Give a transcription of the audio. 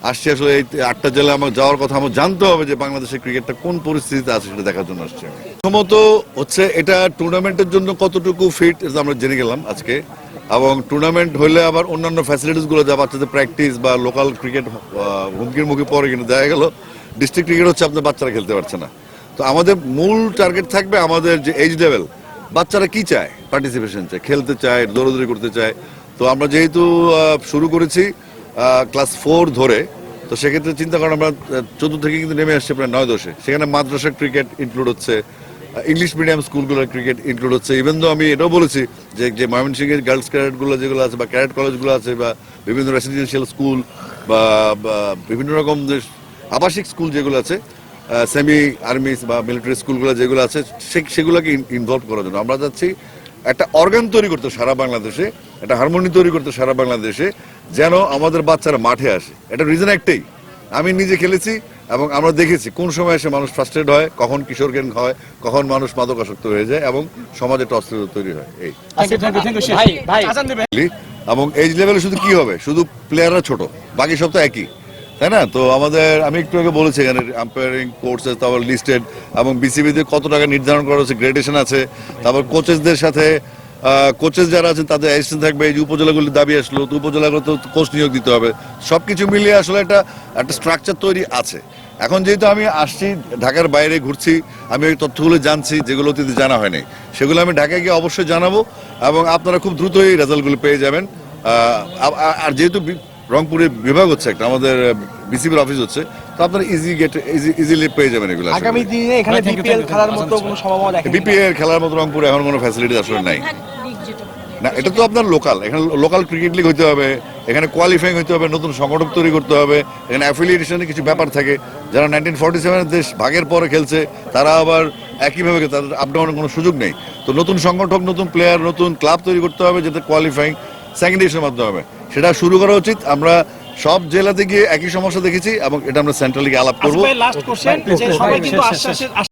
আসছি আসলে এই 8টা জেলায় আমার যাওয়ার কথা, আমার জানতে হবে যে বাংলাদেশের ক্রিকেটটা কোন পরিস্থিতিতে আছে সেটা দেখার জন্য আসছি আমি। প্রথমত হচ্ছে এটা টুর্নামেন্টের জন্য কতটুকু ফিট আমরা জেনে গেলাম আজকে, এবং টুর্নামেন্ট হলে আবার অন্যান্য ফ্যাসিলিটিস গুলো যা বাচ্চাদের প্র্যাকটিস বা লোকাল ক্রিকেট হুমকির মুখে পড়ে কিন্তু দেখা গেল ডিস্ট্রিক্ট ক্রিকেট হচ্ছে আপনার বাচ্চারা খেলতে পারছে না। তো আমাদের মূল টার্গেট থাকবে আমাদের যে এজ লেভেল, বাচ্চারা কি চায়, পার্টিসিপেশন চায়, খেলতে চায়, দৌড়াদৌড়ি করতে চায়। তো আমরা যেহেতু শুরু করেছি ক্লাস 4 ধরে, তো সেক্ষেত্রে চিন্তা করেন আমরা 14 থেকে কিন্তু নেমে আসছে প্রায় 9-10-এ। সেখানে মাদ্রাসা ক্রিকেট ইনক্লুড হচ্ছে, ইংলিশ মিডিয়াম স্কুলগুলোর ক্রিকেট ইনক্লুড হচ্ছে। ইভেন তো আমি এটাও বলেছি যে ময়মনসিংহের গার্লস ক্যাডেটগুলো যেগুলো আছে বা ক্যাডেট কলেজগুলো আছে বা বিভিন্ন রেসিডেন্সিয়াল স্কুল বা বিভিন্ন রকম যে আবাসিক স্কুল যেগুলো আছে, সেমি আর্মি বা মিলিটারি স্কুলগুলো যেগুলো আছে, সেগুলোকে ইনভলভ করার জন্য আমরা যাচ্ছি একটা অর্গান তৈরি করতে সারা বাংলাদেশে, একটা হারমোনি তৈরি করতে সারা বাংলাদেশে, যেন আমাদের বাচ্চারা মাঠে আসে। এটা রিজন একটাই, আমি নিজে খেলেছি এবং আমরা দেখেছি কোন সময় এসে মানুষ ফ্রাস্ট্রেট হয়, কখন কিশোর জ্ঞান হয়, কখন মানুষ মাদকাসক্ত হয়ে যায় এবং সমাজে একটা অস্থিরতা তৈরি হয়। এই এবং এজ লেভেলে শুধু কি হবে, শুধু প্লেয়াররা ছোট, বাকি সব তো একই, তাই না? তো আমাদের আমি একটু আগে বলেছি এখানে আম্পায়ারিং কোর্সেস, তারপর লিস্টেড এবং বিসিবিতে কত টাকা নির্ধারণ করা হচ্ছে, গ্রেডেশন আছে। তারপর কোচেসদের সাথে কোচেস যারা আছেন তাদের অ্যাসিস্ট্যান্ট থাকবে। এই যে উপজেলাগুলির দাবি আসলো, তো উপজেলাগুলো তো কোচ নিয়োগ দিতে হবে। সবকিছু মিলিয়ে আসলে একটা স্ট্রাকচার তৈরি আছে। এখন যেহেতু আমি আসছি, ঢাকার বাইরে ঘুরছি, আমি ওই তথ্যগুলো জানছি যেগুলো অতীতে জানা হয়নি, সেগুলো আমি ঢাকায় গিয়ে অবশ্যই জানাবো এবং আপনারা খুব দ্রুতই রেজাল্টগুলো পেয়ে যাবেন। আর যেহেতু রংপুরে বিভাগ হচ্ছে একটা, আমাদের বিসিবির অফিস হচ্ছে, তো আপনারা ইজিলি পেয়ে যাবেন এগুলো। আগামী দিনে এখানে বিপিএল খেলার মতো কোনো সম্ভাবনা দেখেন? বিপিএল খেলার মতো রংপুরে এখন কোনো ফ্যাসিলিটি আসলে নাই। না, এটা তো আপনার লোকাল, এখানে লোকাল ক্রিকেট লিগ হতে হবে, এখানে কোয়ালিফাইং হতে হবে, নতুন সংগঠক তৈরি করতে হবে, এখানে অ্যাফিলিয়েশনের কিছু ব্যাপার থাকে। যারা 1947 দেশ ভাগের পরে খেলছে তারা আবার একইভাবে তাদের আপ ডাউনের কোনো সুযোগ নেই। তো নতুন সংগঠক, নতুন প্লেয়ার, নতুন ক্লাব তৈরি করতে হবে যাতে কোয়ালিফাইং সেকেন্ড ডিভিশনের মাধ্যমে হবে। সেটা শুরু করা উচিত। আমরা সব জেলাতে গিয়ে একই সমস্যা দেখেছি এবং এটা আমরা সেন্ট্রাল লিগে আলাপ করবো।